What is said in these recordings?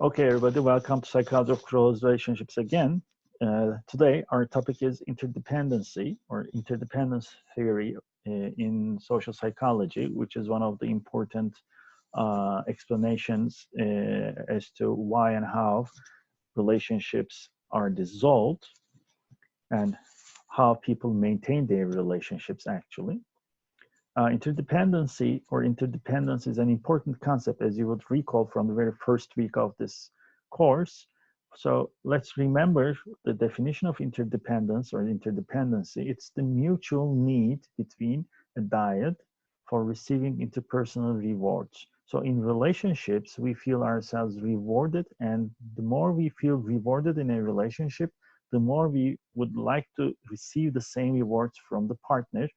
Okay, everybody, welcome to Psychology of Close Relationships again. Today, our topic is interdependency or interdependence theory in social psychology, which is one of the important explanations as to why and how relationships are dissolved and how people maintain their relationships actually. Interdependency or interdependence is an important concept, as you would recall from the very first week of this course. So let's remember the definition of interdependence or interdependency. It's the mutual need between a dyad for receiving interpersonal rewards. So in relationships, we feel ourselves rewarded, and the more we feel rewarded in a relationship, the more we would like to receive the same rewards from the partner,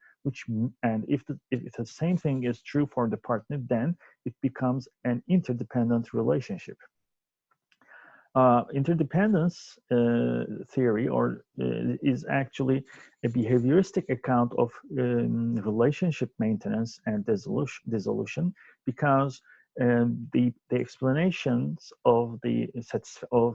and if the same thing is true for the partner, then it becomes an interdependent relationship. Interdependence theory is actually a behavioristic account of relationship maintenance and dissolution, because the explanations of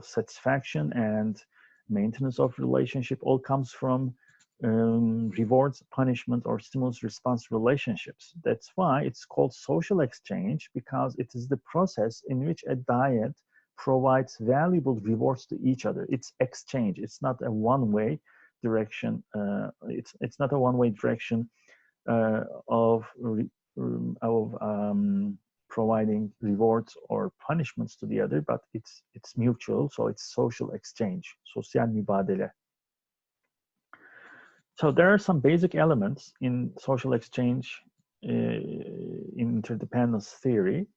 satisfaction and maintenance of relationship all comes from rewards, punishment, or stimulus response relationships. That's why it's called social exchange, because it is the process in which a dyad provides valuable rewards to each other. It's exchange. It's not a one-way direction. It's not a one-way direction of providing rewards or punishments to the other, but it's mutual. So it's social exchange. Sosyal mübadele. So there are some basic elements in social exchange in interdependence theory.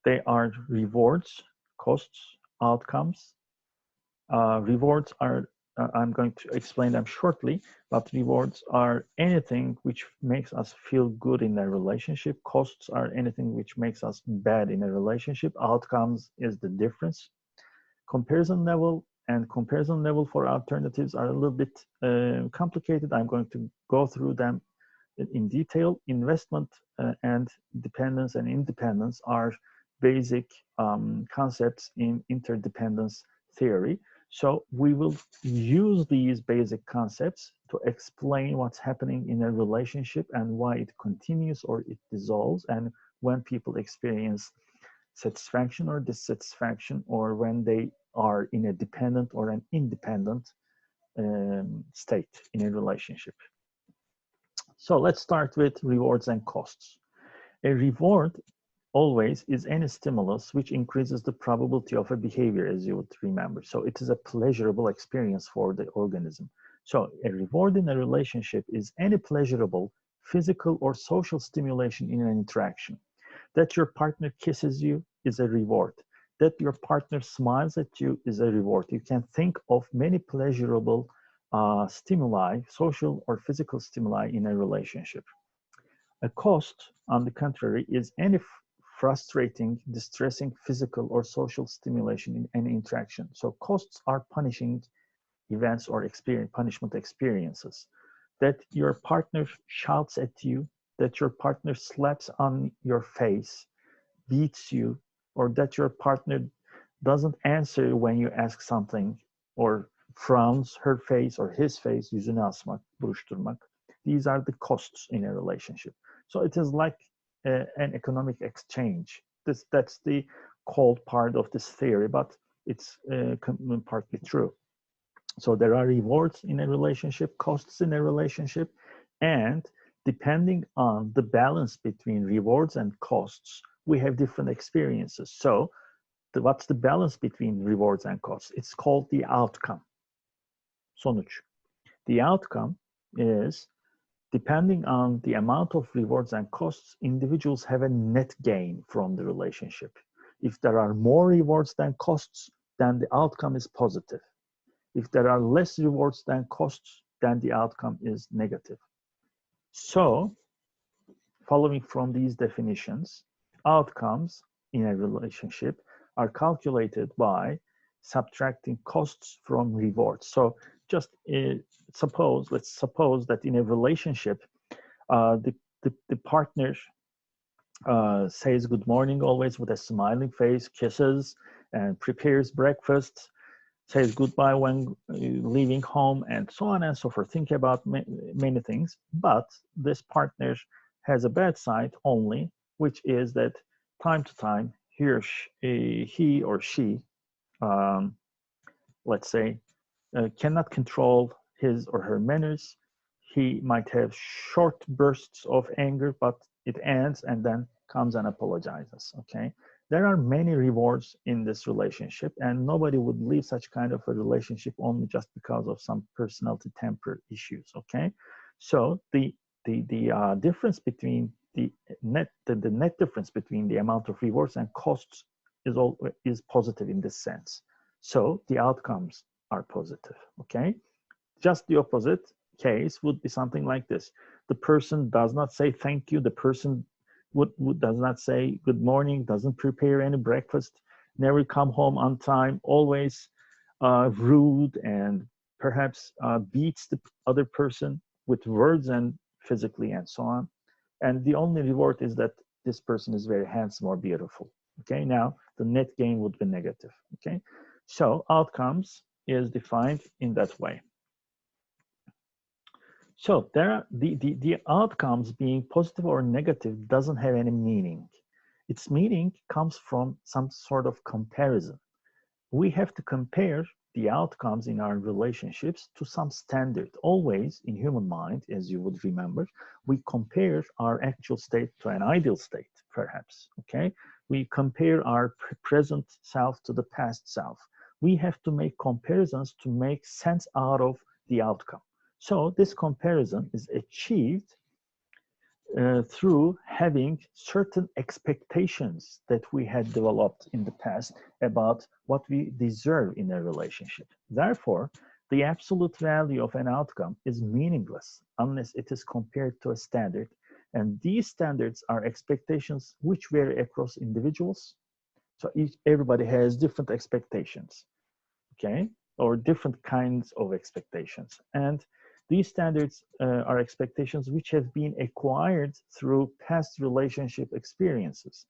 They are rewards, costs, outcomes. Rewards are, I'm going to explain them shortly, but rewards are anything which makes us feel good in a relationship. Costs are anything which makes us bad in a relationship. Outcomes is the difference. Comparison level and comparison level for alternatives are a little bit complicated. I'm going to go through them in detail. Investment and dependence and independence are basic concepts in interdependence theory. So we will use these basic concepts to explain what's happening in a relationship and why it continues or it dissolves, and when people experience satisfaction or dissatisfaction, or when they are in a dependent or an independent state in a relationship. So let's start with rewards and costs. A reward always is any stimulus which increases the probability of a behavior, as you would remember. So it is a pleasurable experience for the organism. So a reward in a relationship is any pleasurable physical or social stimulation in an interaction. That your partner kisses you is a reward. That your partner smiles at you is a reward. You can think of many pleasurable stimuli, social or physical stimuli in a relationship. A cost, on the contrary, is any frustrating, distressing physical or social stimulation in any interaction. So costs are punishing events or punishment experiences. That your partner shouts at you, that your partner slaps on your face, beats you, or that your partner doesn't answer when you ask something, or frowns her face or his face, yüzünü asmak, buruşturmak. These are the costs in a relationship. So it is like an economic exchange. That's the cold part of this theory, but it's partly true. So there are rewards in a relationship, costs in a relationship, and depending on the balance between rewards and costs, we have different experiences. So what's the balance between rewards and costs? It's called the outcome. Sonuç. The outcome is, depending on the amount of rewards and costs, individuals have a net gain from the relationship. If there are more rewards than costs, then the outcome is positive. If there are less rewards than costs, then the outcome is negative. So, following from these definitions, outcomes in a relationship are calculated by subtracting costs from rewards. So just let's suppose that in a relationship, the partner says good morning always with a smiling face, kisses, and prepares breakfast, says goodbye when leaving home, and so on and so forth. Think about many things, but this partner has a bad side only, which is that time to time he or she, let's say, cannot control his or her manners. He might have short bursts of anger, but it ends and then comes and apologizes. Okay. There are many rewards in this relationship, and nobody would leave such kind of a relationship only just because of some personality temper issues. Okay. So the difference between the net difference between the amount of rewards and costs is positive in this sense. So the outcomes are positive. Okay. Just the opposite case would be something like this. The person does not say thank you. The person does not say good morning, doesn't prepare any breakfast, never come home on time, always rude, and perhaps beats the other person with words and physically and so on. And the only reward is that this person is very handsome or beautiful. Okay, now the net gain would be negative. Okay, so outcomes is defined in that way. So there are the outcomes being positive or negative doesn't have any meaning. Its meaning comes from some sort of comparison. We have to compare the outcomes in our relationships to some standard. Always in human mind, as you would remember, we compare our actual state to an ideal state, perhaps. Okay, we compare our present self to the past self. We have to make comparisons to make sense out of the outcome. So this comparison is achieved through having certain expectations that we had developed in the past about what we deserve in a relationship. Therefore, the absolute value of an outcome is meaningless unless it is compared to a standard. And these standards are expectations which vary across individuals. So everybody has different expectations, okay, or different kinds of expectations. And these standards are expectations which have been acquired through past relationship experiences,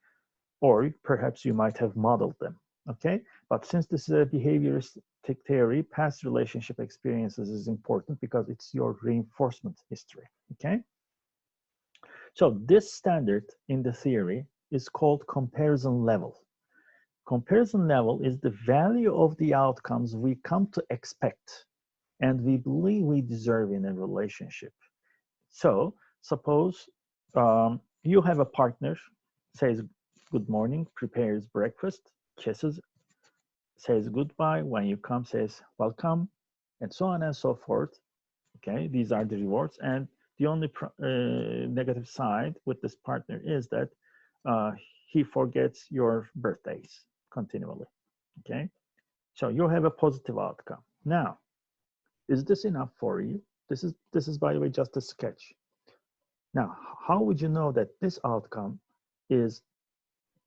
or perhaps you might have modeled them, okay? But since this is a behavioristic theory, past relationship experiences is important because it's your reinforcement history, okay? So this standard in the theory is called comparison level. Comparison level is the value of the outcomes we come to expect and we believe we deserve in a relationship. So suppose you have a partner, says good morning, prepares breakfast, kisses, says goodbye, when you come says welcome, and so on and so forth. Okay, these are the rewards. And the only negative side with this partner is that he forgets your birthdays continually. Okay, so you have a positive outcome. Now, is this enough for you? This is, by the way, just a sketch. Now, how would you know that this outcome is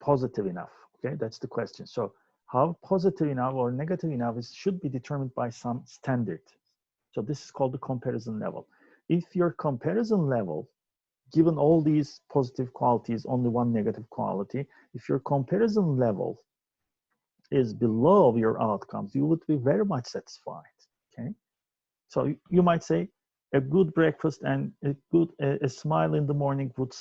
positive enough? Okay, that's the question. So how positive enough or negative enough should be determined by some standard. So this is called the comparison level. If your comparison level, given all these positive qualities, only one negative quality, if your comparison level is below your outcomes, you would be very much satisfied. Okay. So you might say a good breakfast and a smile in the morning would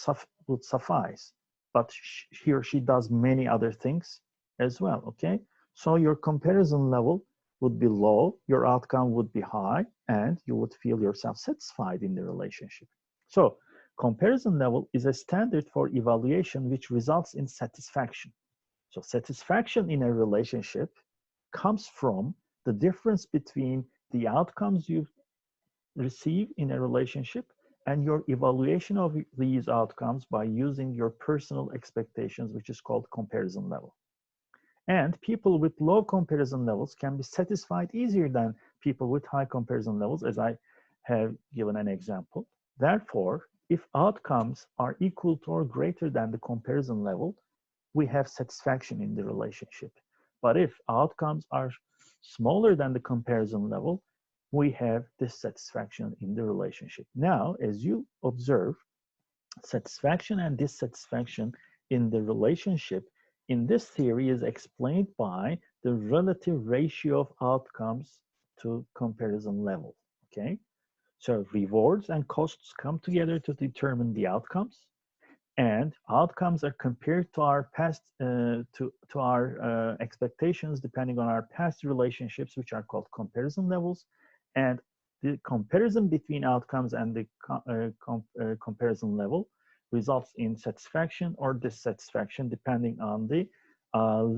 suffice, but he or she does many other things as well, okay? So your comparison level would be low, your outcome would be high, and you would feel yourself satisfied in the relationship. So comparison level is a standard for evaluation which results in satisfaction. So satisfaction in a relationship comes from the difference between the outcomes you receive in a relationship and your evaluation of these outcomes by using your personal expectations, which is called comparison level. And people with low comparison levels can be satisfied easier than people with high comparison levels, as I have given an example. Therefore, if outcomes are equal to or greater than the comparison level, we have satisfaction in the relationship. But if outcomes are smaller than the comparison level, we have dissatisfaction in the relationship. Now, as you observe, satisfaction and dissatisfaction in the relationship in this theory is explained by the relative ratio of outcomes to comparison level. Okay, so rewards and costs come together to determine the outcomes, and outcomes are compared to our past to our expectations depending on our past relationships, which are called comparison levels, and the comparison between outcomes and the comparison level results in satisfaction or dissatisfaction depending on the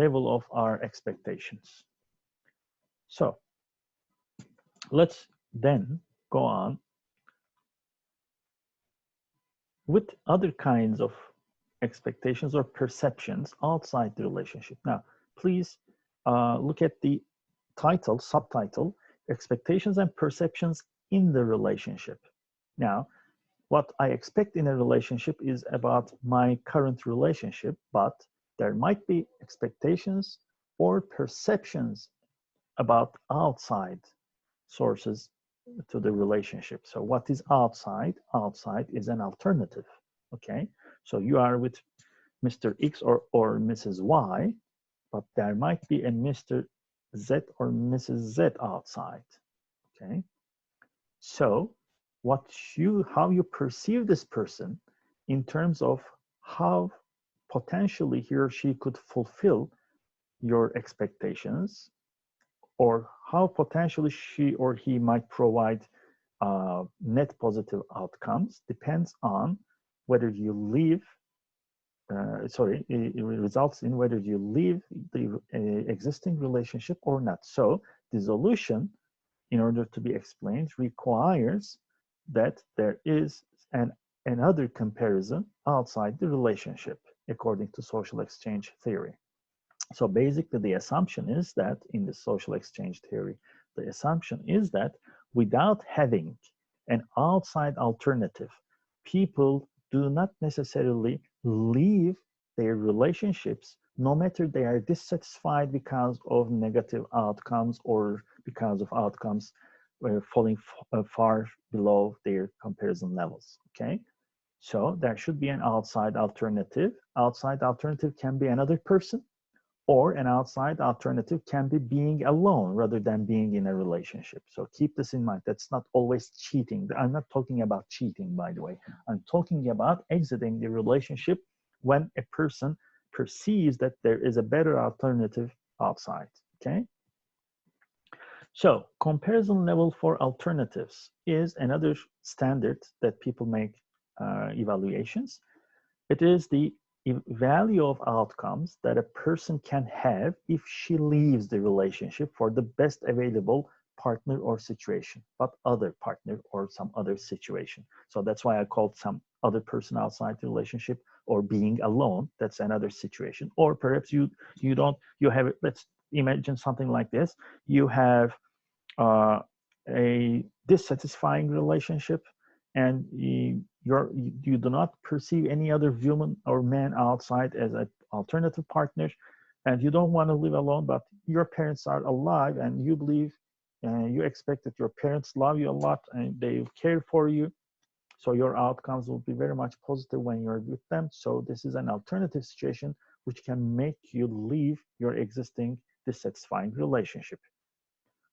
level of our expectations. So let's then go on with other kinds of expectations or perceptions outside the relationship. Now, please look at the title, subtitle, expectations and perceptions in the relationship. Now, what I expect in a relationship is about my current relationship, but there might be expectations or perceptions about outside sources to the relationship. So what is outside? Outside is an alternative, okay? So you are with Mr. X or Mrs. Y, but there might be a Mr. Z or Mrs. Z outside, okay? So how you perceive this person in terms of how potentially he or she could fulfill your expectations, or how potentially she or he might provide net positive outcomes, depends on whether you leave, it results in whether you leave the existing relationship or not. So dissolution, in order to be explained, requires that there is another comparison outside the relationship, according to social exchange theory. So basically, the assumption is that in the social exchange theory, the assumption is that without having an outside alternative, people do not necessarily leave their relationships, no matter they are dissatisfied because of negative outcomes or because of outcomes falling far below their comparison levels, okay? So there should be an outside alternative. Outside alternative can be another person, or an outside alternative can be being alone rather than being in a relationship. So keep this in mind. That's not always cheating. I'm not talking about cheating, by the way. I'm talking about exiting the relationship when a person perceives that there is a better alternative outside, okay? So comparison level for alternatives is another standard that people make evaluations. It is the value of outcomes that a person can have if she leaves the relationship for the best available partner or situation, but other partner or some other situation. So that's why I called some other person outside the relationship, or being alone. That's another situation. Or perhaps you have, let's imagine something like this. You have a dissatisfying relationship, and you do not perceive any other woman or man outside as an alternative partner, and you don't want to live alone, but your parents are alive, and you believe and you expect that your parents love you a lot and they care for you. So your outcomes will be very much positive when you're with them. So this is an alternative situation which can make you leave your existing dissatisfying relationship.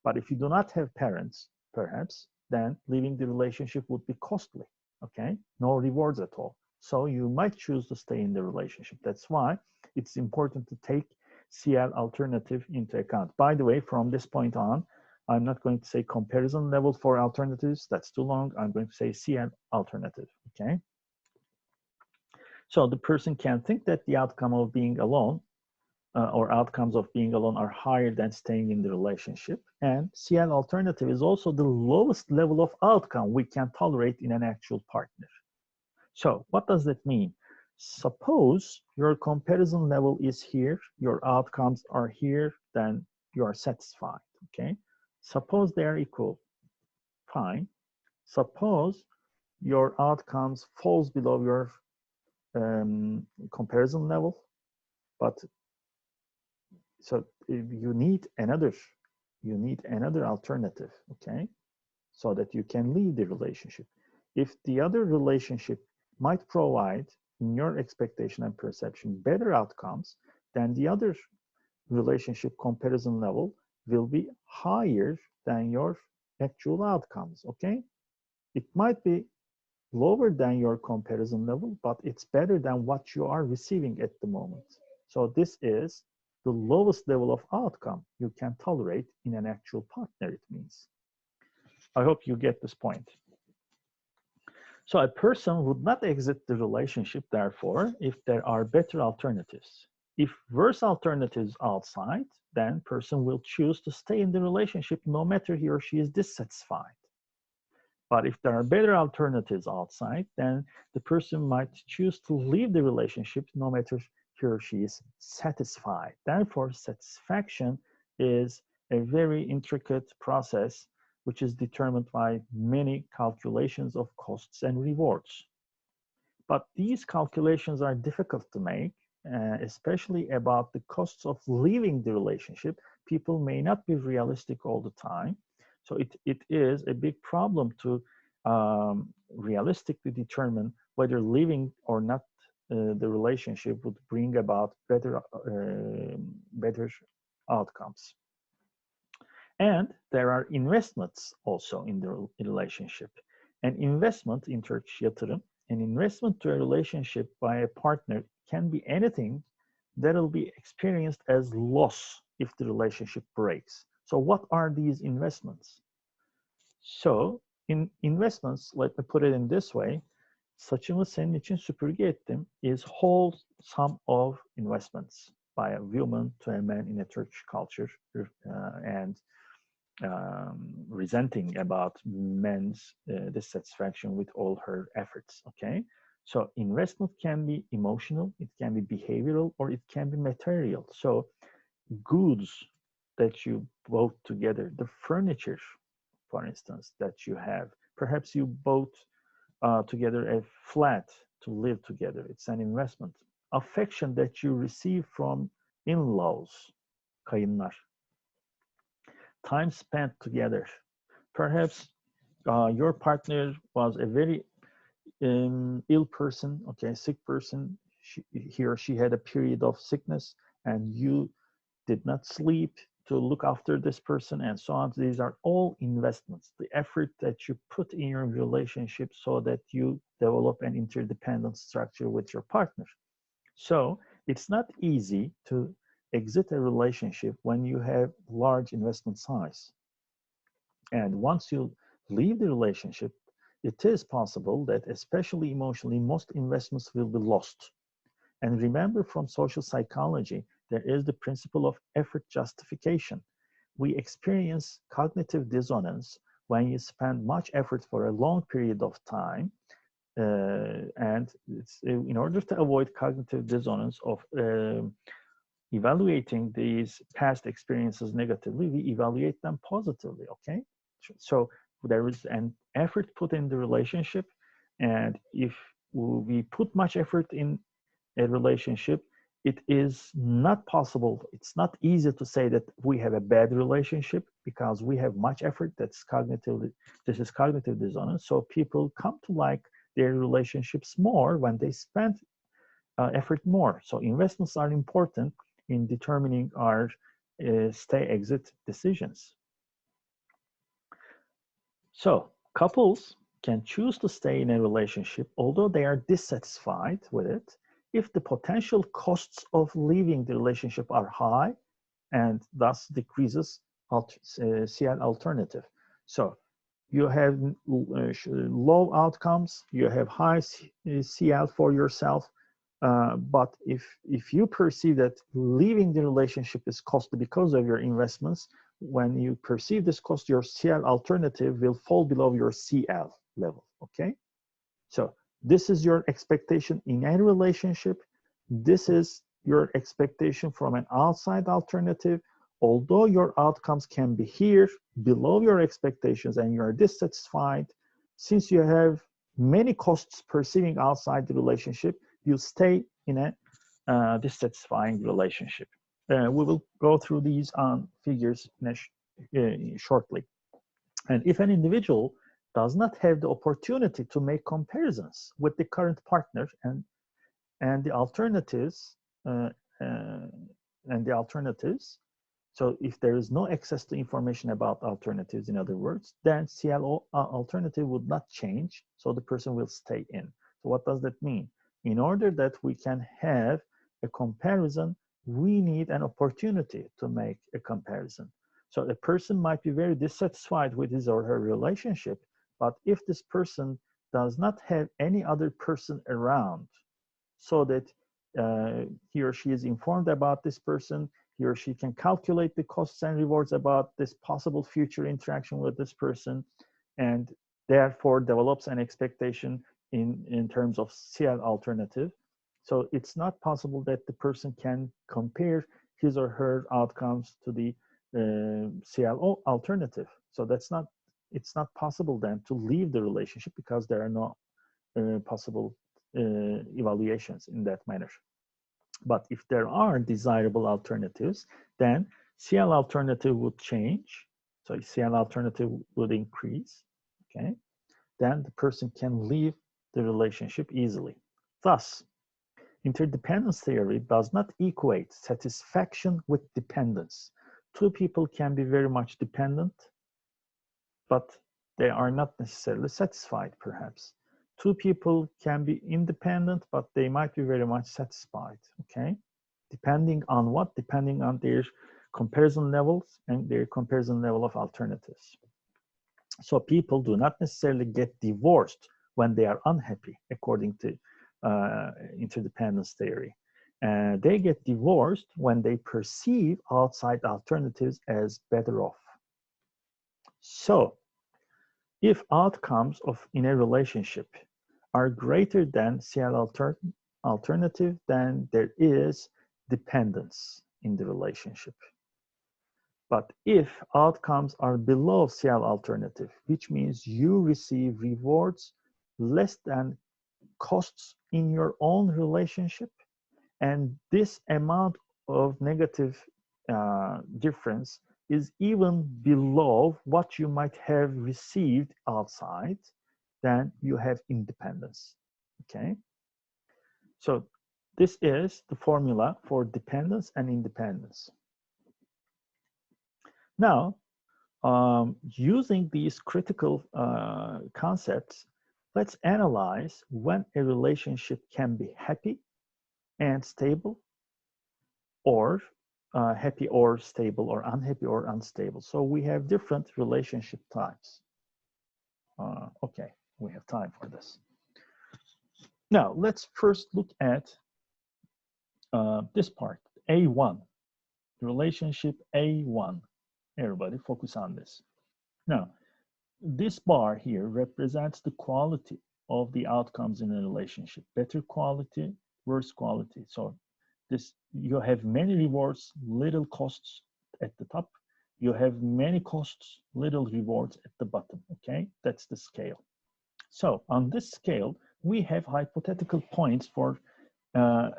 But if you do not have parents, perhaps, then leaving the relationship would be costly, okay? No rewards at all. So you might choose to stay in the relationship. That's why it's important to take CL alternative into account. By the way, from this point on, I'm not going to say comparison level for alternatives. That's too long. I'm going to say CL alternative, okay? So the person can think that the outcome of being alone or outcomes of being alone are higher than staying in the relationship. And CL alternative is also the lowest level of outcome we can tolerate in an actual partner. So what does that mean? Suppose your comparison level is here, your outcomes are here, then you are satisfied, okay? Suppose they are equal, fine. Suppose your outcomes falls below your comparison level, but so you need another alternative, okay, so that you can leave the relationship. If the other relationship might provide, in your expectation and perception, better outcomes, then the other relationship comparison level will be higher than your actual outcomes, okay? It might be lower than your comparison level, but it's better than what you are receiving at the moment. So this is the lowest level of outcome you can tolerate in an actual partner, it means. I hope you get this point. So a person would not exit the relationship, therefore, if there are better alternatives. If worse alternatives outside, then person will choose to stay in the relationship no matter he or she is dissatisfied. But if there are better alternatives outside, then the person might choose to leave the relationship no matter he or she is satisfied. Therefore, satisfaction is a very intricate process which is determined by many calculations of costs and rewards. But these calculations are difficult to make, especially about the costs of leaving the relationship. People may not be realistic all the time. So it is a big problem to realistically determine whether leaving or not the relationship would bring about better outcomes. And there are investments also in the relationship. An investment in Turkish yatırım, an investment to a relationship by a partner can be anything that will be experienced as loss if the relationship breaks. So what are these investments? So in investments, let me put it in this way, saçımı senin için süpürge ettim is whole sum of investments by a woman to a man in a Turkish culture, and resenting about men's dissatisfaction with all her efforts, okay? So investment can be emotional, it can be behavioral, or it can be material. So goods that you bought together, the furniture, for instance, that you have, perhaps you bought together a flat to live together, it's an investment. Affection that you receive from in-laws, kayınlar. Time spent together. Perhaps your partner was a very ill person, okay, sick person. He or she had a period of sickness and you did not sleep to look after this person and so on. These are all investments, the effort that you put in your relationship so that you develop an interdependent structure with your partner. So it's not easy to exit a relationship when you have large investment size. And once you leave the relationship, it is possible that, especially emotionally, most investments will be lost. And remember, from social psychology, there is the principle of effort justification. We experience cognitive dissonance when you spend much effort for a long period of time. And it's, in order to avoid cognitive dissonance of evaluating these past experiences negatively, we evaluate them positively, okay? So there is an effort put in the relationship, and if we put much effort in a relationship, it is not possible, it's not easy to say that we have a bad relationship because we have much effort. That's cognitively, this is cognitive dissonance. So people come to like their relationships more when they spend effort more. So investments are important in determining our stay-exit decisions. So couples can choose to stay in a relationship although they are dissatisfied with it if the potential costs of leaving the relationship are high and thus decreases CL alternative. So you have low outcomes, you have high CL for yourself, but if you perceive that leaving the relationship is costly because of your investments, when you perceive this cost, your CL alternative will fall below your CL level, okay? So this is your expectation in any relationship. This is your expectation from an outside alternative. Although your outcomes can be here below your expectations and you are dissatisfied, since you have many costs perceiving outside the relationship, you stay in a dissatisfying relationship. We will go through these figures shortly. And if an individual does not have the opportunity to make comparisons with the current partner and the alternatives and the alternatives. So if there is no access to information about alternatives, in other words, then CLO alternative would not change, so the person will stay in. So what does that mean? In order that we can have a comparison, we need an opportunity to make a comparison. So a person might be very dissatisfied with his or her relationship, but if this person does not have any other person around so that he or she is informed about this person, he or she can calculate the costs and rewards about this possible future interaction with this person, and therefore develops an expectation in terms of CL alternative. So it's not possible that the person can compare his or her outcomes to the CLO alternative. So it's not possible then to leave the relationship because there are no possible evaluations in that manner. But if there are desirable alternatives, then CL alternative would change. So CL alternative would increase, okay? Then the person can leave the relationship easily. Thus, interdependence theory does not equate satisfaction with dependence. Two people can be very much dependent, but they are not necessarily satisfied, perhaps. Two people can be independent, but they might be very much satisfied, okay? Depending on what? Depending on their comparison levels and their comparison level of alternatives. So people do not necessarily get divorced when they are unhappy, according to interdependence theory. They get divorced when they perceive outside alternatives as better off. So if outcomes in a relationship are greater than CL alternative, then there is dependence in the relationship. But if outcomes are below CL alternative, which means you receive rewards less than costs in your own relationship, and this amount of negative difference is even below what you might have received outside, then you have independence, okay? So this is the formula for dependence and independence. Now, using these critical concepts, let's analyze when a relationship can be happy and stable, or happy or stable, or unhappy or unstable. So we have different relationship types. Okay, we have time for this. Now, let's first look at this part, A1, relationship A1. Everybody focus on this. Now, this bar here represents the quality of the outcomes in a relationship. Better quality, worse quality. So this, you have many rewards, little costs at the top. You have many costs, little rewards at the bottom, okay? That's the scale. So on this scale, we have hypothetical points for a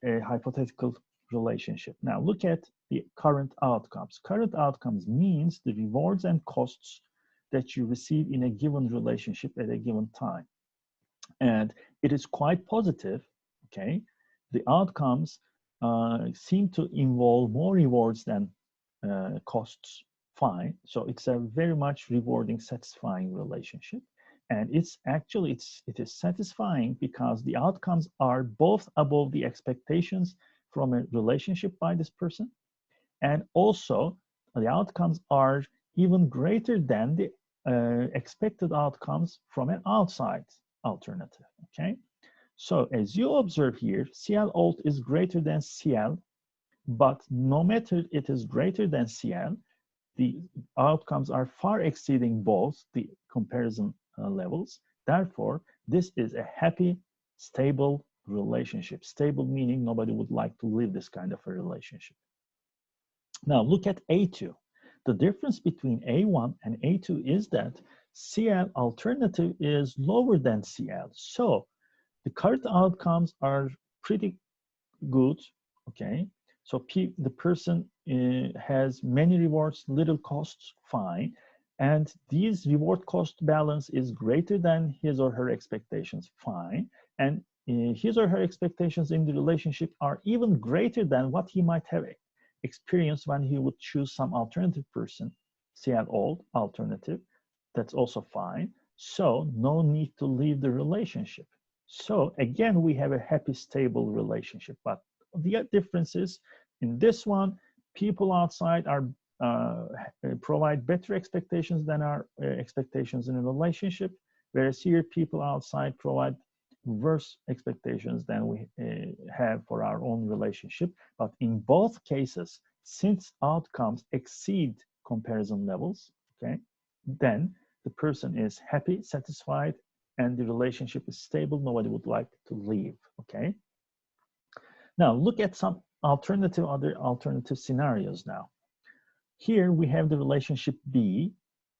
hypothetical relationship. Now look at the current outcomes. Current outcomes means the rewards and costs that you receive in a given relationship at a given time. And it is quite positive, okay? The outcomes seem to involve more rewards than costs, fine. So it's a very much rewarding, satisfying relationship. And it's actually, it is satisfying because the outcomes are both above the expectations from a relationship by this person, and also the outcomes are even greater than the expected outcomes from an outside alternative, okay? So as you observe here, CL alt is greater than CL, but no matter it is greater than CL, the outcomes are far exceeding both the comparison levels. Therefore, this is a happy, stable relationship. Stable meaning nobody would like to live this kind of a relationship. Now look at A2. The difference between A1 and A2 is that CL alternative is lower than CL. So the current outcomes are pretty good, okay? So the person has many rewards, little costs, fine. And these reward cost balance is greater than his or her expectations, fine. And his or her expectations in the relationship are even greater than what he might have experienced when he would choose some alternative person, CL old alternative, that's also fine. So no need to leave the relationship. So again, we have a happy, stable relationship. But the difference is in this one, people outside are provide better expectations than our expectations in a relationship, whereas here people outside provide worse expectations than we have for our own relationship. But in both cases, since outcomes exceed comparison levels, okay, then the person is happy, satisfied, and the relationship is stable. Nobody would like to leave, okay? Now, look at some other alternative scenarios now. Here we have the relationship B,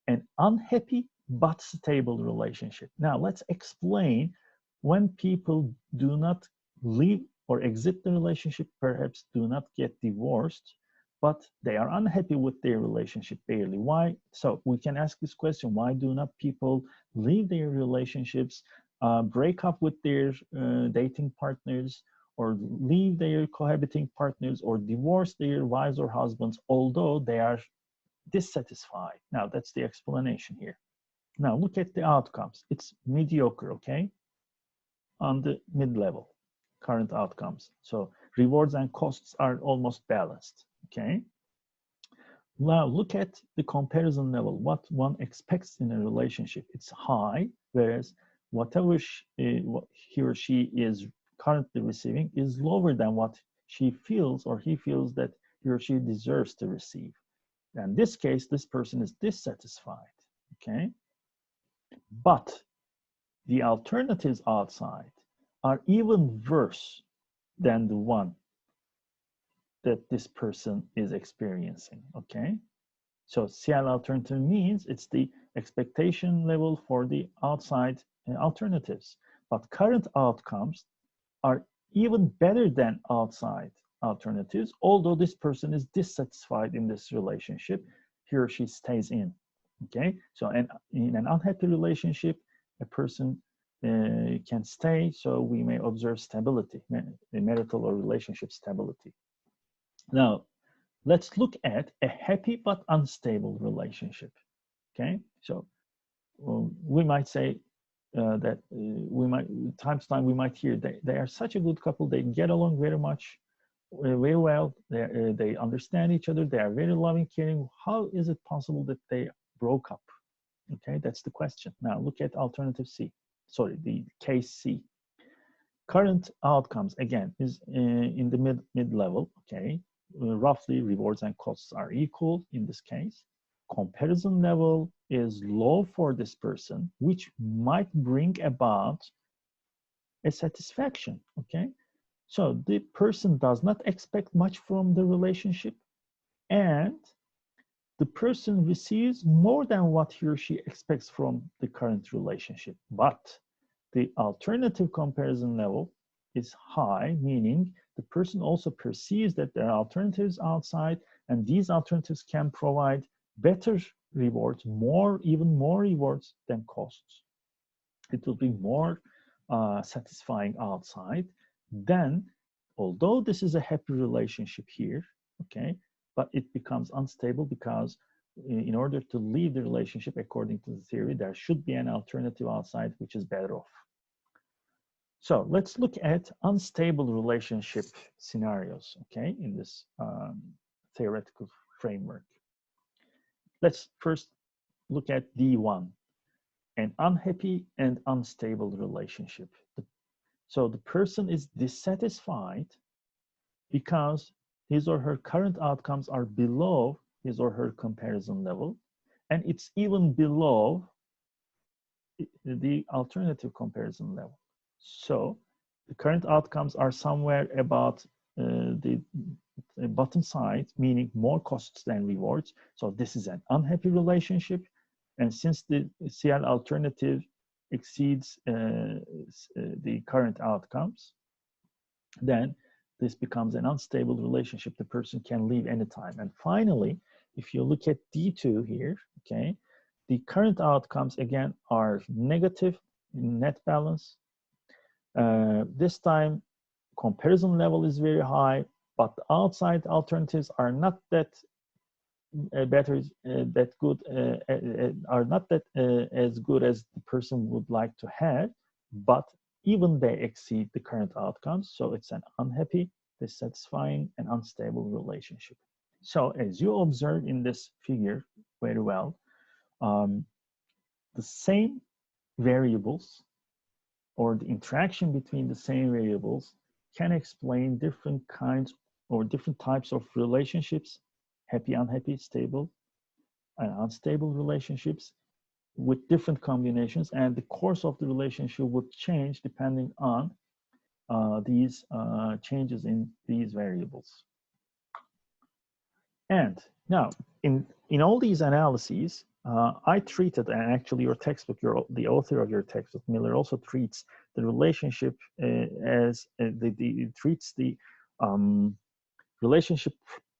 an unhappy but stable relationship. Now, let's explain when people do not leave or exit the relationship, perhaps do not get divorced, but they are unhappy with their relationship barely. Why? So we can ask this question, why do not people leave their relationships, break up with their dating partners, or leave their cohabiting partners, or divorce their wives or husbands, although they are dissatisfied? Now, that's the explanation here. Now, look at the outcomes. It's mediocre, okay? On the mid-level, current outcomes. So rewards and costs are almost balanced, okay? Now, look at the comparison level, what one expects in a relationship. It's high, whereas whatever he or she is currently receiving is lower than what she feels or he feels that he or she deserves to receive. In this case, this person is dissatisfied, okay? But the alternatives outside are even worse than the one that this person is experiencing, okay? So CL alternative means it's the expectation level for the outside alternatives, but current outcomes are even better than outside alternatives, although this person is dissatisfied in this relationship, he or she stays in, okay? So in an unhappy relationship, a person can stay, so we may observe stability, marital or relationship stability. Now, let's look at a happy but unstable relationship, okay? So we might say that time to time we might hear they are such a good couple, they get along very much, very well, they understand each other, they are very loving, caring. How is it possible that they broke up? Okay, that's the question. Now look at alternative C, sorry, the case C. Current outcomes, again, is in the mid-level, okay? Roughly rewards and costs are equal in this case. Comparison level is low for this person, which might bring about a satisfaction, okay? So the person does not expect much from the relationship, and the person receives more than what he or she expects from the current relationship. But the alternative comparison level is high, meaning the person also perceives that there are alternatives outside, and these alternatives can provide better rewards, even more rewards than costs. It will be more satisfying outside. Then, although this is a happy relationship here, okay, but it becomes unstable because in order to leave the relationship, according to the theory, there should be an alternative outside which is better off. So let's look at unstable relationship scenarios, okay, in this theoretical framework. Let's first look at D1, an unhappy and unstable relationship. So the person is dissatisfied because his or her current outcomes are below his or her comparison level, and it's even below the alternative comparison level. So the current outcomes are somewhere about the bottom side, meaning more costs than rewards. So this is an unhappy relationship. And since the CL alternative exceeds the current outcomes, then this becomes an unstable relationship. The person can leave anytime. And finally, if you look at D2 here, okay, the current outcomes again are negative in net balance. This time, comparison level is very high, but the outside alternatives are not that better, that good, are not that as good as the person would like to have, but even they exceed the current outcomes. So it's an unhappy, dissatisfying, and unstable relationship. So as you observe in this figure very well, the same variables or the interaction between the same variables can explain different kinds or different types of relationships, happy, unhappy, stable, and unstable relationships with different combinations, and the course of the relationship would change depending on these changes in these variables. And now, in all these analyses, I treated, and actually your textbook, the author of your textbook, Miller, also treats the relationship as treats the relationship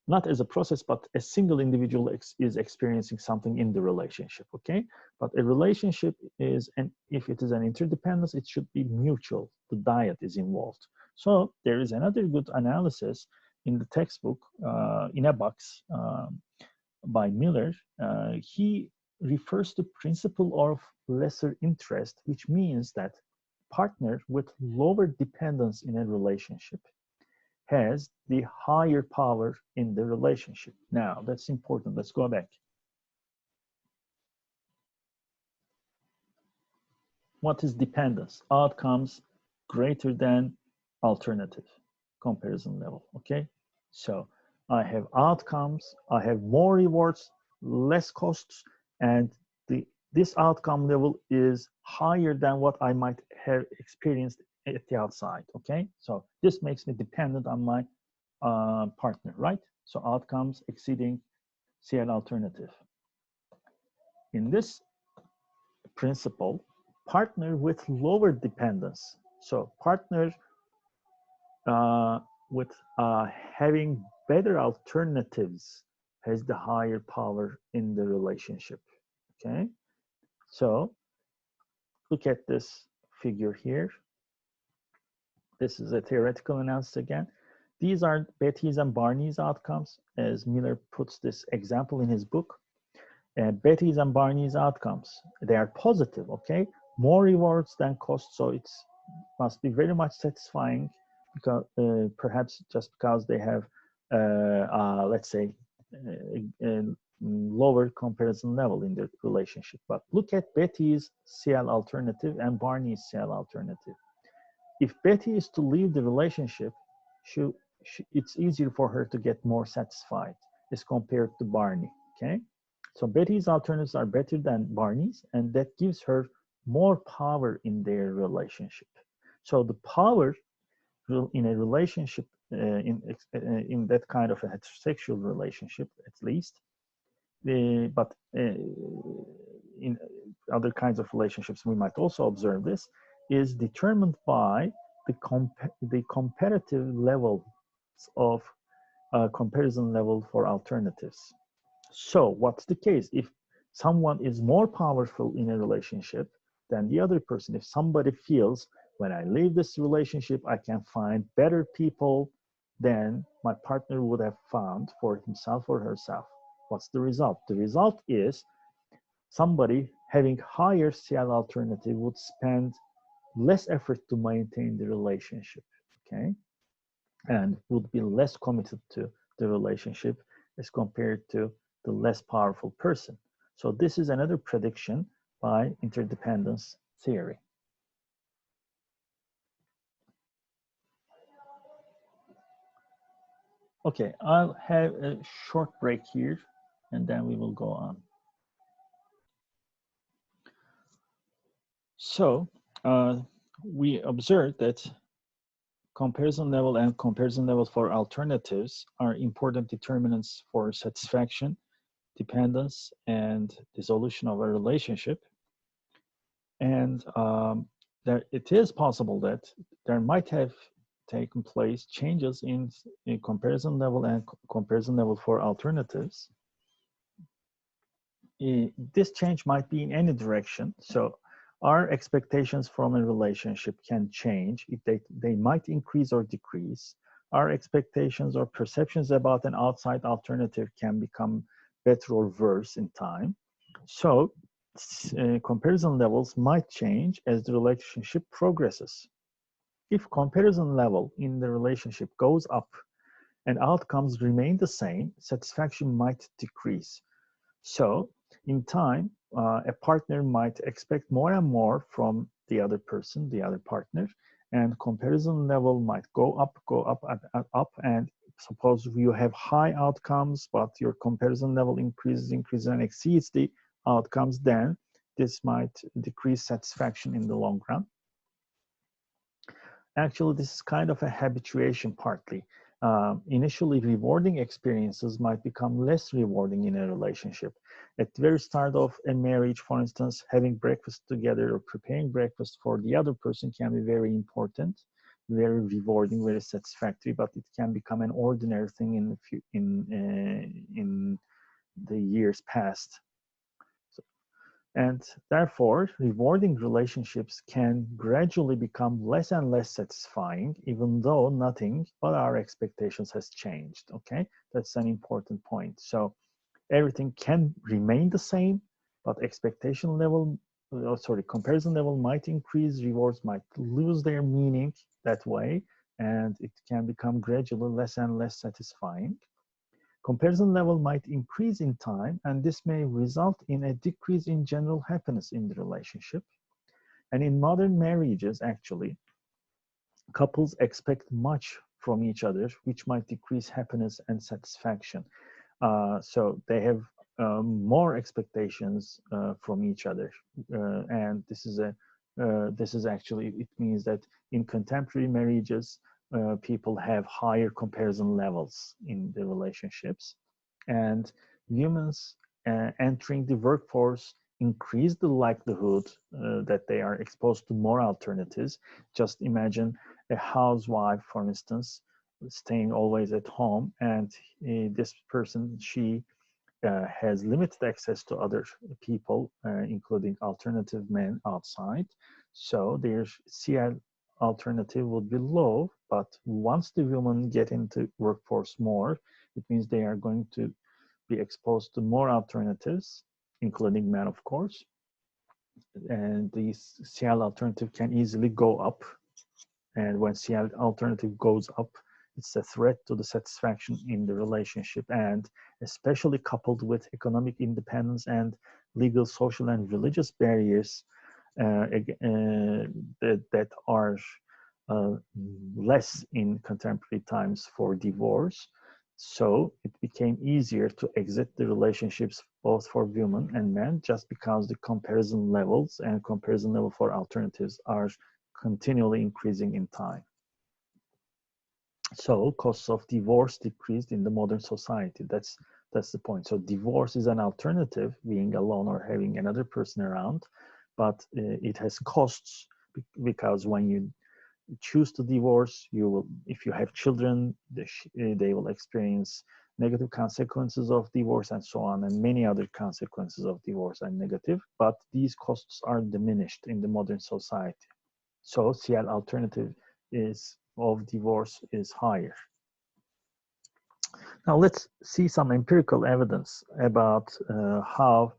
not as a process, but a single individual is experiencing something in the relationship, okay? But a relationship is, and if it is an interdependence, it should be mutual. The dyad is involved. So there is another good analysis in the textbook, in a box, by Miller. He refers to principle of lesser interest, which means that partner with lower dependence in a relationship has the higher power in the relationship. Now, that's important. Let's go back. What is dependence? Outcomes greater than alternative comparison level, okay? So I have outcomes, I have more rewards, less costs, and this outcome level is higher than what I might have experienced at the outside, okay? So this makes me dependent on my partner, right? So outcomes exceeding CL alternative. In this principle, partner with lower dependence, so partner with having better alternatives has the higher power in the relationship, okay? So look at this figure here. This is a theoretical analysis again. These are Betty's and Barney's outcomes, as Miller puts this example in his book. Betty's and Barney's outcomes, they are positive, okay? More rewards than costs, so it must be very much satisfying, because perhaps just because they have, let's say, a lower comparison level in the relationship. But look at Betty's CL alternative and Barney's CL alternative. If Betty is to leave the relationship, it's easier for her to get more satisfied as compared to Barney, okay? So Betty's alternatives are better than Barney's, and that gives her more power in their relationship. So the power in a relationship, in that kind of a heterosexual relationship, at least, but in other kinds of relationships, we might also observe this, is determined by the comparative levels of comparison level for alternatives. So what's the case? If someone is more powerful in a relationship than the other person, if somebody feels, when I leave this relationship, I can find better people than my partner would have found for himself or herself, what's the result? The result is somebody having higher CL alternative would spend less effort to maintain the relationship, okay? And would be less committed to the relationship as compared to the less powerful person. So this is another prediction by interdependence theory. Okay, I'll have a short break here and then we will go on. So we observed that comparison level and comparison level for alternatives are important determinants for satisfaction, dependence, and dissolution of a relationship. And that it is possible that there might have taken place changes in comparison level and comparison level for alternatives. This change might be in any direction. So Our expectations from a relationship can change. They might increase or decrease. Our expectations or perceptions about an outside alternative can become better or worse in time. So, comparison levels might change as the relationship progresses. If comparison level in the relationship goes up and outcomes remain the same, satisfaction might decrease. So, in time, a partner might expect more and more from the other person, the other partner, and comparison level might go up, up. And suppose you have high outcomes, but your comparison level increases, and exceeds the outcomes, then this might decrease satisfaction in the long run. Actually, this is kind of a habituation partly. Initially rewarding experiences might become less rewarding in a relationship. At the very start of a marriage, for instance, having breakfast together or preparing breakfast for the other person can be very important, very rewarding, very satisfactory, but it can become an ordinary thing in the years past. And therefore, rewarding relationships can gradually become less and less satisfying, even though nothing but our expectations has changed, okay? That's an important point. So everything can remain the same, but expectation level, comparison level might increase, rewards might lose their meaning that way, and it can become gradually less and less satisfying. Comparison level might increase in time, and this may result in a decrease in general happiness in the relationship. And in modern marriages, actually, couples expect much from each other, which might decrease happiness and satisfaction. So they have more expectations from each other, and this is actually, it means that in contemporary marriages, people have higher comparison levels in the relationships, and humans entering the workforce increase the likelihood that they are exposed to more alternatives. Just imagine a housewife, for instance, staying always at home, and this person, she has limited access to other people, including alternative men outside. So their CL alternative would be low, but once the women get into workforce more, it means they are going to be exposed to more alternatives, including men, of course. And the CL alternative can easily go up. And when CL alternative goes up, it's a threat to the satisfaction in the relationship, and especially coupled with economic independence and legal, social, and religious barriers that are less in contemporary times for divorce. So it became easier to exit the relationships both for women and men, just because the comparison levels and comparison level for alternatives are continually increasing in time. So costs of divorce decreased in the modern society. That's the point. So divorce is an alternative, being alone or having another person around, but it has costs, because when you choose to divorce, you will, if you have children, they will experience negative consequences of divorce and so on, and many other consequences of divorce are negative, but these costs are diminished in the modern society. So CL alternative of divorce is higher. Now let's see some empirical evidence about how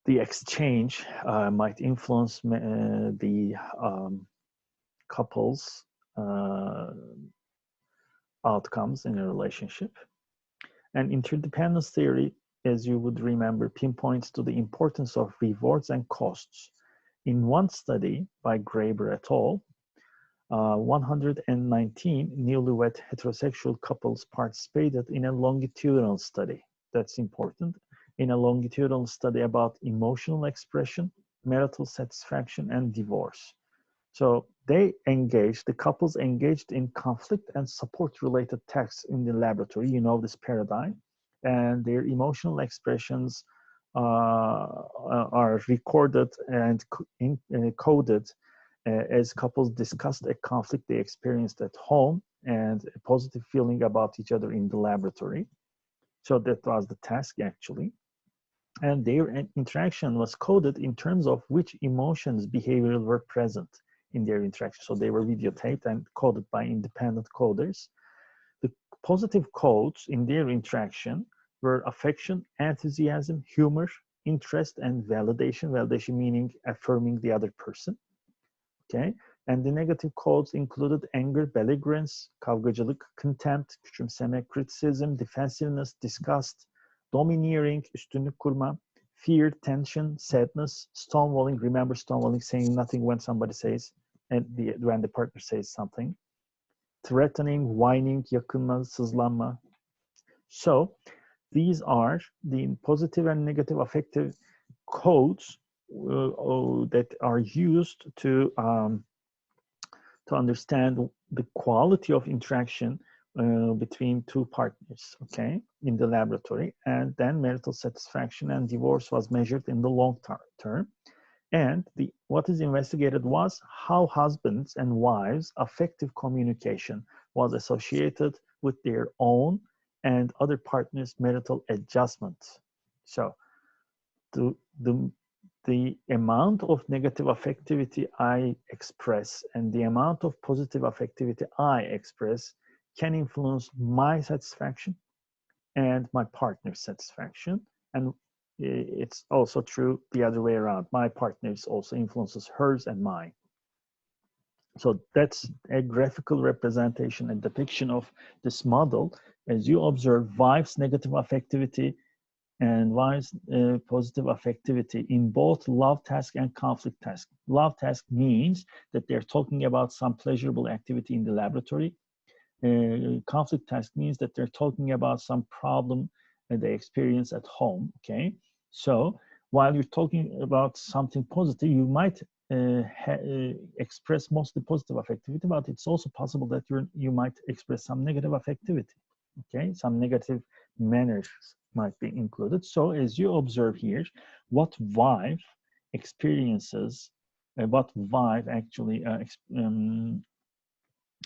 the exchange might influence the couples' outcomes in a relationship. And interdependence theory, as you would remember, pinpoints to the importance of rewards and costs. In one study by Graeber et al., 119 newlywed heterosexual couples participated in a longitudinal study. That's important. In a longitudinal study about emotional expression, marital satisfaction, and divorce. So the couples engaged in conflict and support-related tasks in the laboratory. You know this paradigm. And their emotional expressions are recorded and coded as couples discussed a conflict they experienced at home and a positive feeling about each other in the laboratory. So that was the task, actually. and their interaction was coded in terms of which emotions, behavioral were present in their interaction. So they were videotaped and coded by independent coders. The positive codes in their interaction were affection, enthusiasm, humor, interest, and validation. Validation meaning affirming the other person. Okay. And the negative codes included anger, belligerence, kavgacılık, contempt, küçümseme, criticism, defensiveness, disgust, domineering, üstünlük kurma, fear, tension, sadness, stonewalling. Remember stonewalling, saying nothing when somebody says, and when the partner says something. Threatening, whining, yakınma, sızlanma. So these are the positive and negative affective codes that are used to understand the quality of interaction between two partners, okay, in the laboratory. And then marital satisfaction and divorce was measured in the long term. And what is investigated was how husbands and wives' affective communication was associated with their own and other partners' marital adjustment. So the amount of negative affectivity I express and the amount of positive affectivity I express can influence my satisfaction and my partner's satisfaction. And it's also true the other way around. My partner's also influences hers and mine. So that's a graphical representation and depiction of this model. As you observe, wife's negative affectivity and wife's positive affectivity in both love task and conflict task. Love task means that they're talking about some pleasurable activity in the laboratory. Conflict task means that they're talking about some problem that they experience at home, okay? So while you're talking about something positive, you might express mostly positive affectivity, but it's also possible that you might express some negative affectivity, okay? Some negative manners might be included. So as you observe here, what wife experiences, what wife actually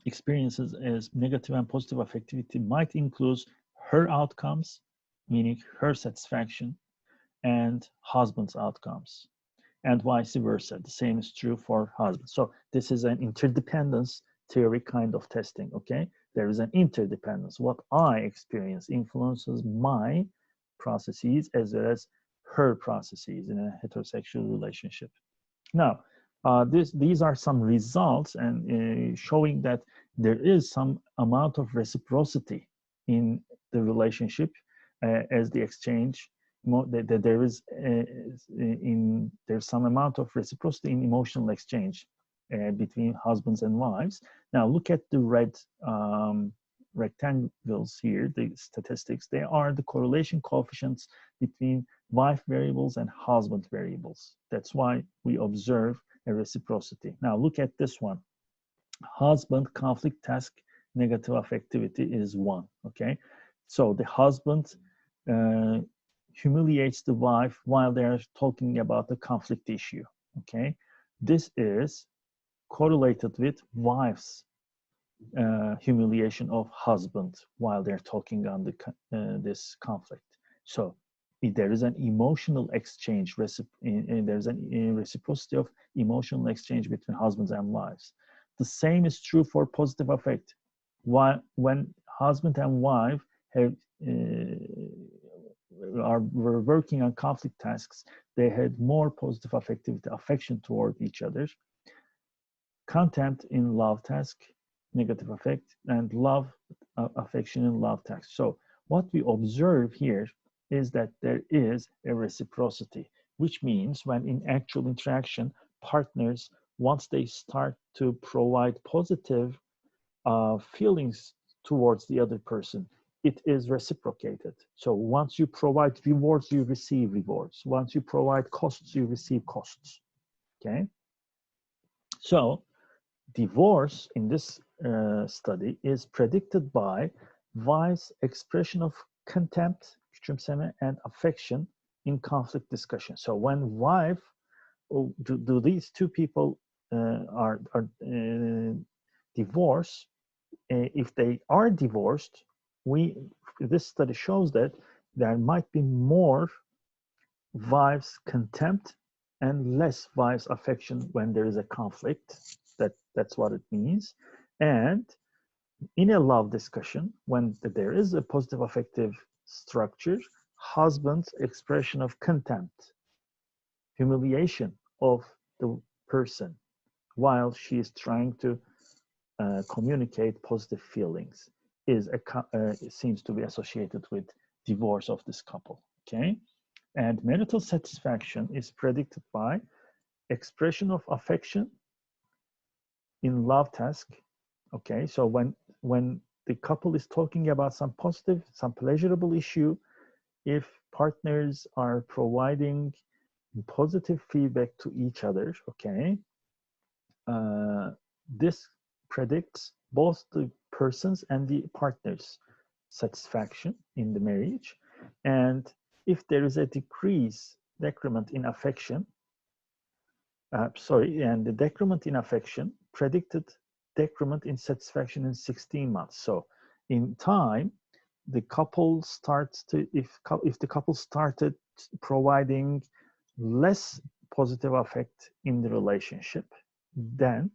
experiences as negative and positive affectivity might include her outcomes, meaning her satisfaction, and husband's outcomes, and vice versa. The same is true for husband. So this is an interdependence theory kind of testing, okay? There is an interdependence. What I experience influences my processes as well as her processes in a heterosexual relationship. Now, these are some results and showing that there is some amount of reciprocity in the relationship as the exchange. That there is there's some amount of reciprocity in emotional exchange between husbands and wives. Now look at the red rectangles here, the statistics. They are the correlation coefficients between wife variables and husband variables. That's why we observe a reciprocity. Now look at this one. Husband conflict task negative affectivity is 1, okay? So the husband humiliates the wife while they're talking about the conflict issue, okay? This is correlated with wife's humiliation of husband while they're talking on this conflict. So there is an emotional exchange, there's a reciprocity of emotional exchange between husbands and wives. The same is true for positive affect. When husband and wife were working on conflict tasks, they had more positive affection toward each other. Contempt in love task, negative affect, and love affection in love task. So what we observe here is that there is a reciprocity, which means when in actual interaction, partners, once they start to provide positive feelings towards the other person, it is reciprocated. So once you provide rewards, you receive rewards. Once you provide costs, you receive costs, okay? So divorce in this study is predicted by wife's expression of contempt, küçümseme, and affection in conflict discussion. So when wife, do these two people are divorced? If they are divorced, this study shows that there might be more vibes contempt and less vibes affection when there is a conflict. That's what it means. And in a love discussion, when there is a positive affective structure, husband's expression of contempt, humiliation of the person while she is trying to communicate positive feelings is it seems to be associated with divorce of this couple. Okay, and marital satisfaction is predicted by expression of affection in love task. Okay, so when the couple is talking about some positive, some pleasurable issue, if partners are providing positive feedback to each other, okay, this predicts both the person's and the partner's satisfaction in the marriage. And if there is a decrement in affection, and the decrement in affection predicted decrement in satisfaction in 16 months. So in time, the couple starts to, if the couple started providing less positive affect in the relationship, then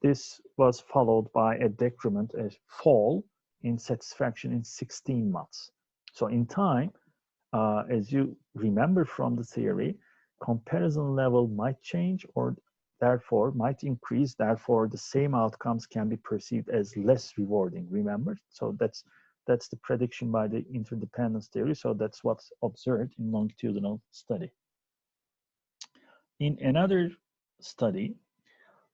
this was followed by a decrement, a fall in satisfaction in 16 months. So in time, as you remember from the theory, comparison level might change or therefore might increase. Therefore, the same outcomes can be perceived as less rewarding. Remember? So that's the prediction by the interdependence theory. So that's what's observed in longitudinal study. In another study,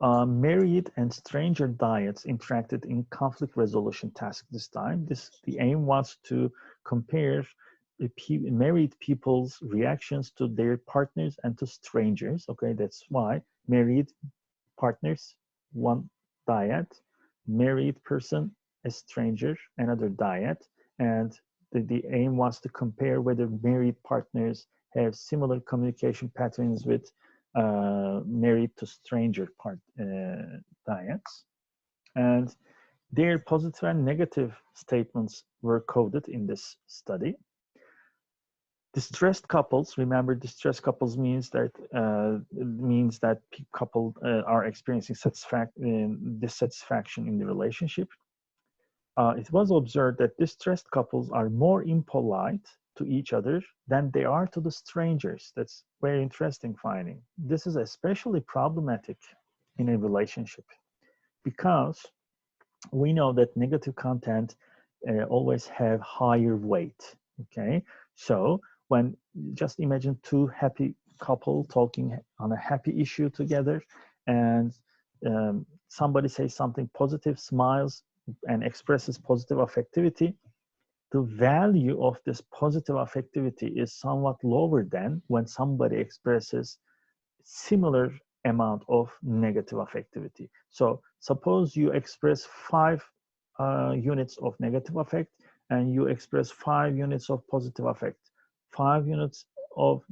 married and stranger dyads interacted in conflict resolution task this time. The aim was to compare married people's reactions to their partners and to strangers. Okay, that's why married partners, one dyad, married person, a stranger, another dyad, and the aim was to compare whether married partners have similar communication patterns with married to stranger dyads, and their positive and negative statements were coded in this study. Distressed couples, remember, distressed couples means that couple are experiencing dissatisfaction in the relationship. It was observed that distressed couples are more impolite to each other than they are to the strangers. That's very interesting finding. This is especially problematic in a relationship because we know that negative content always have higher weight. Okay, so when just imagine two happy couple talking on a happy issue together, and somebody says something positive, smiles, and expresses positive affectivity, the value of this positive affectivity is somewhat lower than when somebody expresses similar amount of negative affectivity. So suppose you express 5 units of negative affect and you express 5 units of positive affect. 5 units of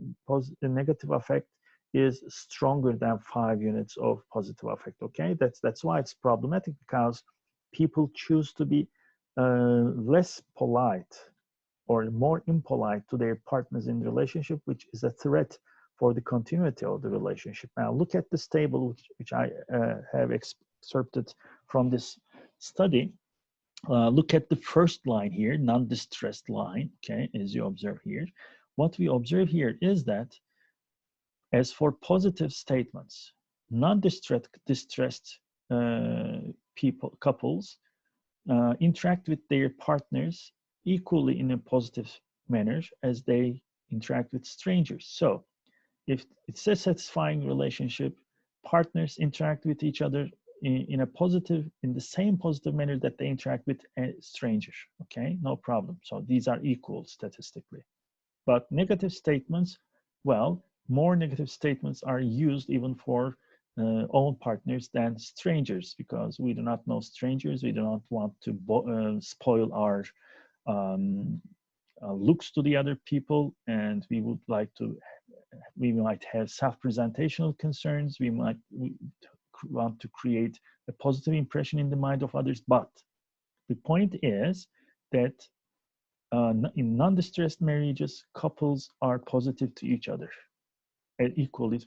negative affect is stronger than 5 units of positive affect. Okay, that's why it's problematic, because people choose to be less polite or more impolite to their partners in the relationship, which is a threat for the continuity of the relationship. Now look at this table, which I have excerpted from this study. Look at the first line here, non-distressed line, okay, as you observe here. What we observe here is that as for positive statements, non-distressed couples interact with their partners equally in a positive manner as they interact with strangers. So if it's a satisfying relationship, partners interact with each other in the same positive manner that they interact with a stranger. Okay, no problem. So these are equal statistically. But negative statements, well, more negative statements are used even for own partners than strangers, because we do not know strangers. We do not want to spoil our looks to the other people, and we might have self-presentational concerns. We want to create a positive impression in the mind of others. But the point is that in non-distressed marriages, couples are positive to each other equally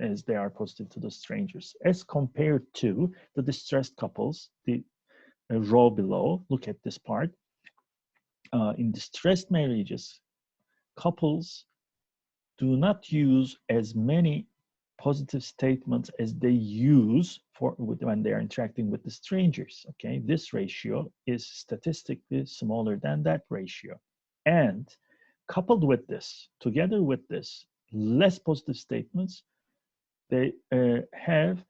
as they are positive to the strangers, as compared to the distressed couples. The row below, look at this part. In distressed marriages, couples do not use as many positive statements as they use when they are interacting with the strangers. Okay, this ratio is statistically smaller than that ratio. And coupled with this, together with this, less positive statements, they have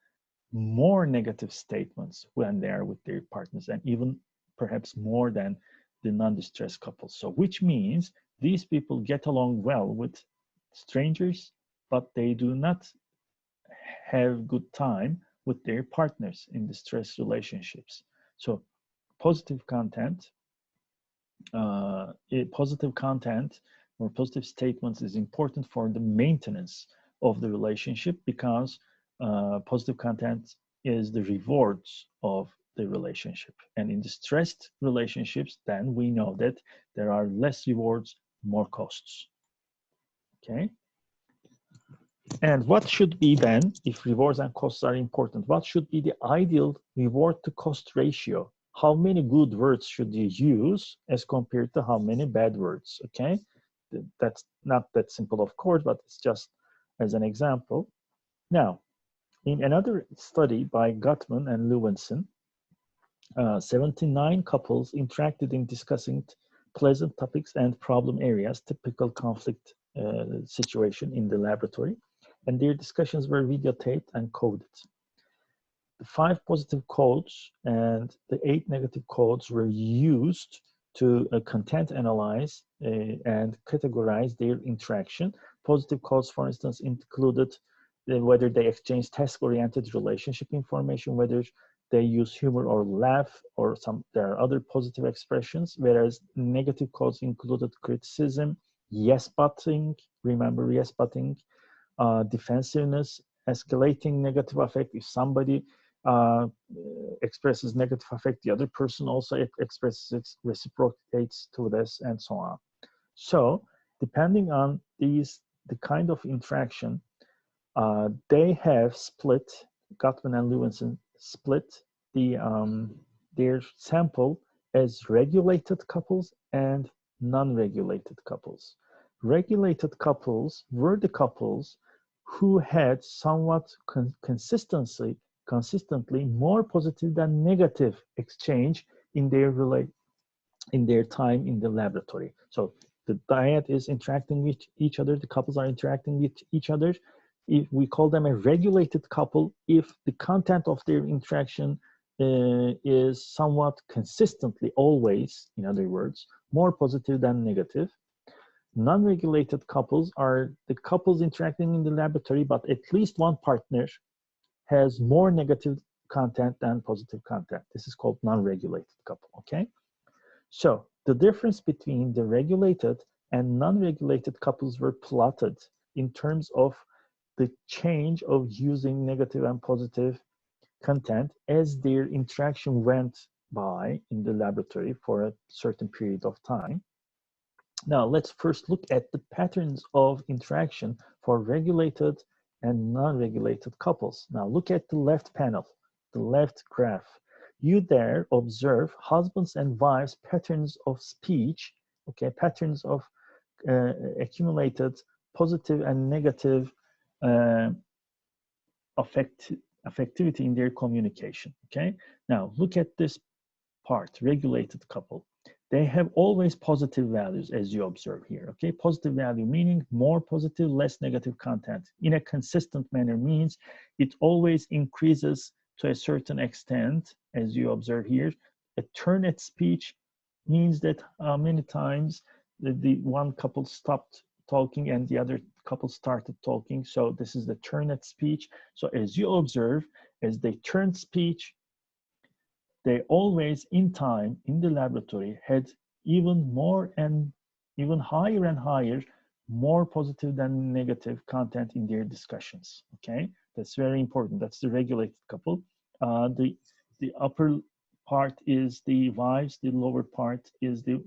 more negative statements when they are with their partners, and even perhaps more than the non-distressed couples. So which means these people get along well with strangers, but they do not have good time with their partners in distressed relationships. So positive content, positive content or positive statements is important for the maintenance of the relationship, because positive content is the rewards of the relationship. And in distressed relationships, then we know that there are less rewards, more costs. Okay. And what should be then, if rewards and costs are important, what should be the ideal reward to cost ratio? How many good words should you use as compared to how many bad words? Okay. That's not that simple, of course, but it's just as an example. Now, in another study by Gutman and Lewinson, 79 couples interacted in discussing pleasant topics and problem areas, typical conflict situation in the laboratory, and their discussions were videotaped and coded. The 5 positive codes and the 8 negative codes were used to content analyze and categorize their interaction. Positive codes, for instance, included whether they exchange task-oriented relationship information, whether they use humor or laugh, or there are other positive expressions, whereas negative codes included criticism, yes-butting, remember yes-butting, defensiveness, escalating negative affect. If somebody expresses negative affect, the other person also expresses it, reciprocates to this, and so on. So depending on the kind of interaction, they have split, Gutman and Lewinson split their sample as regulated couples and non-regulated couples. Regulated couples were the couples who had somewhat consistently more positive than negative exchange in their time in the laboratory. So the dyad is interacting with each other, the couples are interacting with each other. If we call them a regulated couple if the content of their interaction is somewhat consistently always, in other words, more positive than negative. Non-regulated couples are the couples interacting in the laboratory, but at least one partner has more negative content than positive content. This is called non-regulated couple, okay? So the difference between the regulated and non-regulated couples were plotted in terms of the change of using negative and positive content as their interaction went by in the laboratory for a certain period of time. Now, let's first look at the patterns of interaction for regulated and non-regulated couples. Now, look at the left panel, the left graph. You there observe husbands and wives' patterns of speech, okay, patterns of accumulated positive and negative affectivity in their communication, okay? Now, look at this part, regulated couple. They have always positive values, as you observe here, okay? Positive value meaning more positive, less negative content. In a consistent manner means it always increases to a certain extent, as you observe here. A turn at speech means that many times the one couple stopped talking and the other couple started talking. So this is the turn at speech. So as you observe, as they turn speech, they always in time in the laboratory had even more and even higher and higher, more positive than negative content in their discussions, okay? That's very important. That's the regulated couple. The upper part is the wives, the lower part is the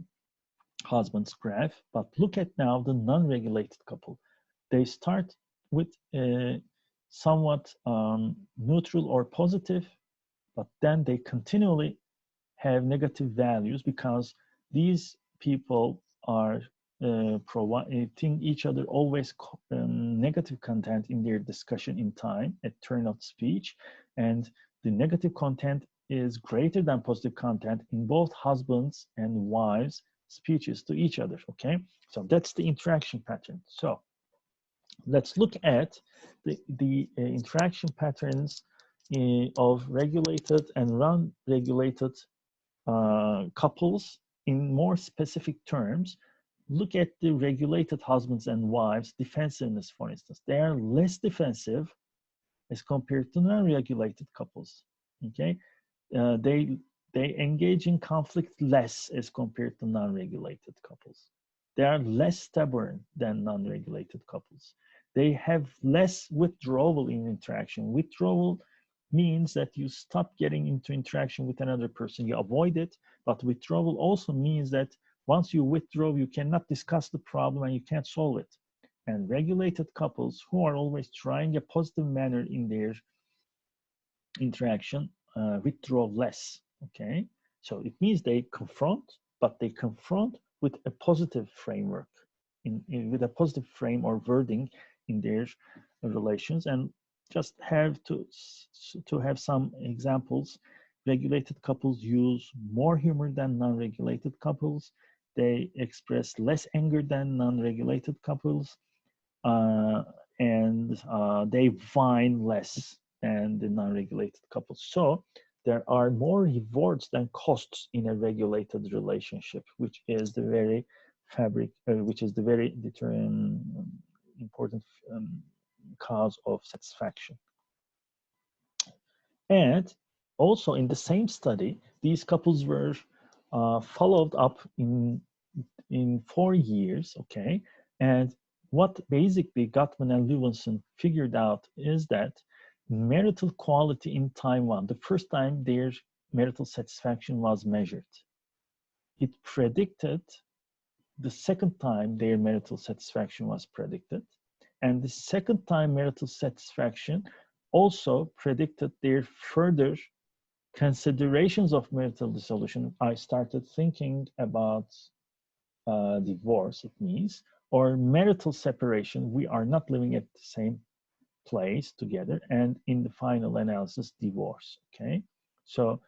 husband's graph, but look at now the non-regulated couple. They start with somewhat neutral or positive, but then they continually have negative values because these people are providing each other always negative content in their discussion in time at turn of speech, and the negative content is greater than positive content in both husbands and wives speeches to each other. Okay, so that's the interaction pattern. So let's look at the interaction patterns of regulated and non-regulated couples in more specific terms. Look at the regulated husbands and wives defensiveness, for instance. They are less defensive as compared to non-regulated couples. Okay, they engage in conflict less as compared to non-regulated couples. They are less stubborn than non-regulated couples. They have less withdrawal in interaction. Withdrawal means that you stop getting into interaction with another person, you avoid it. But withdrawal also means that once you withdraw, you cannot discuss the problem and you can't solve it. And regulated couples who are always trying a positive manner in their interaction withdraw less. Okay, so it means they confront, but they confront with a positive framework, with a positive frame or wording in their relations. And just have to have some examples. Regulated couples use more humor than non-regulated couples. They express less anger than non-regulated couples, and they whine less than the non-regulated couples. So there are more rewards than costs in a regulated relationship, which is the very fabric, which is the very important cause of satisfaction. And also in the same study, these couples were followed up in 4 years, okay? And what basically Gottman and Levinson figured out is that marital quality in Taiwan, the first time their marital satisfaction was measured, it predicted the second time their marital satisfaction was predicted. And the second time marital satisfaction also predicted their further considerations of marital dissolution. I started thinking about divorce, it means, or marital separation. We are not living at the same place together, and in the final analysis, divorce. Okay, so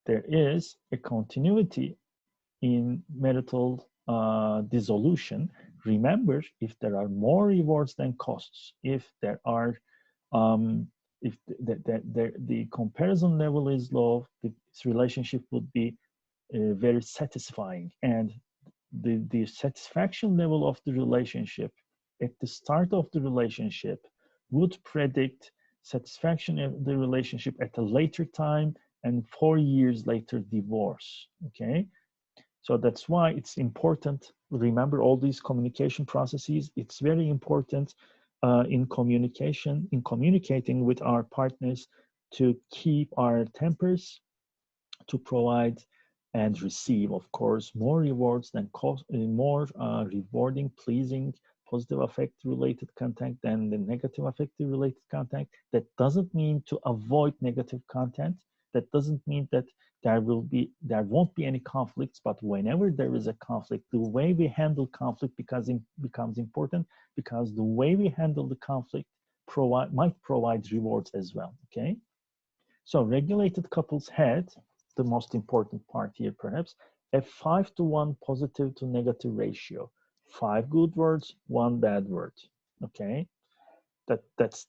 there is a continuity in marital dissolution. Remember, if there are more rewards than costs, if there are if the comparison level is low, this relationship would be very satisfying, and the satisfaction level of the relationship at the start of the relationship would predict satisfaction of the relationship at a later time, and 4 years later divorce. Okay, so that's why it's important. Remember all these communication processes. It's very important in communicating with our partners, to keep our tempers, to provide and receive, of course, more rewards than cost, more rewarding, pleasing, positive affect related content than the negative affective related content. That doesn't mean to avoid negative content. That doesn't mean that there won't be any conflicts, but whenever there is a conflict, the way we handle conflict becomes important, because the way we handle the conflict might provide rewards as well. Okay, so regulated couples had the most important part here, perhaps, a 5-to-1 positive to negative ratio. 5 good words, 1 bad word. Okay, that's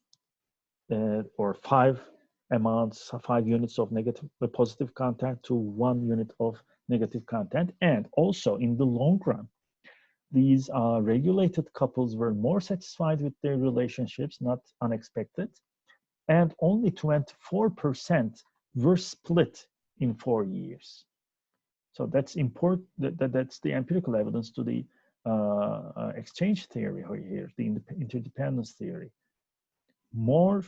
or 5 units of negative positive content to 1 unit of negative content. And also in the long run, these regulated couples were more satisfied with their relationships, not unexpected, and only 24% were split in 4 years. So that's important. That's the empirical evidence to the exchange theory here, the interdependence theory. More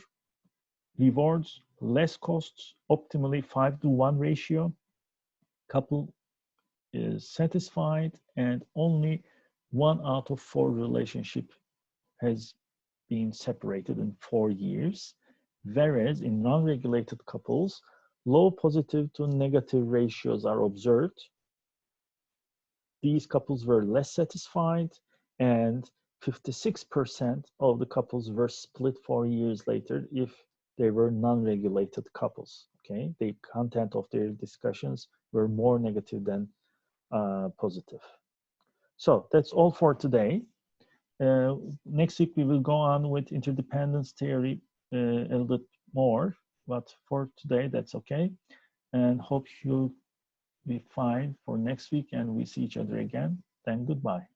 rewards, less costs, optimally 5-to-1 ratio. Couple is satisfied, and only 1 out of 4 relationship has been separated in 4 years. Whereas in non-regulated couples, low positive to negative ratios are observed. These couples were less satisfied, and 56% of the couples were split 4 years later if they were non-regulated couples. Okay, the content of their discussions were more negative than positive. So that's all for today. Next week we will go on with interdependence theory a little bit more, but for today that's okay. And hope you'll be fine for next week, and we see each other again. Then goodbye.